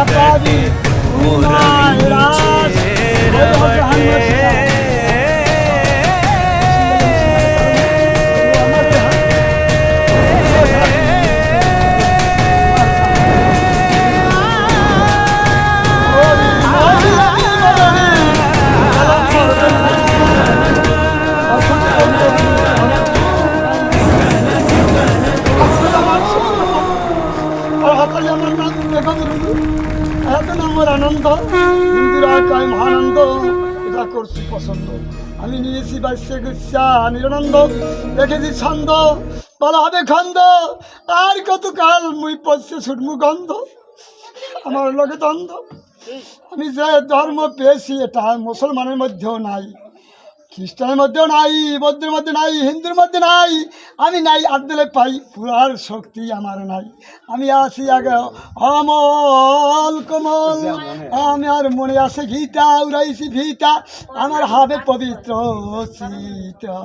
পাবি আমার আনন্দ হিন্দুরা কয় মহানন্দ এটা করছি পছন্দ আমি নিয়েছি বাস্যে গুচ্ছা নিরানন্দ দেখেছি ছন্দ বলা হবে খন্দ আর কতকাল মুই পড়ছে ছুটমু গন্ধ আমার লোকে দ্বন্দ্ব আমি যে ধর্ম পেয়েছি এটা মুসলমানের মধ্যেও নাই খ্রিস্টানের মধ্যেও নাই বৌদ্ধের মধ্যে নাই হিন্দুর মধ্যে নাই আমি নাই আদলে পাই পুরার শক্তি আমার নাই আমি আছি আগে অমল কমল আমি আর মনে আছে গীতা উড়াইছি ভিতা আমার হবে পবিত্র চিতা।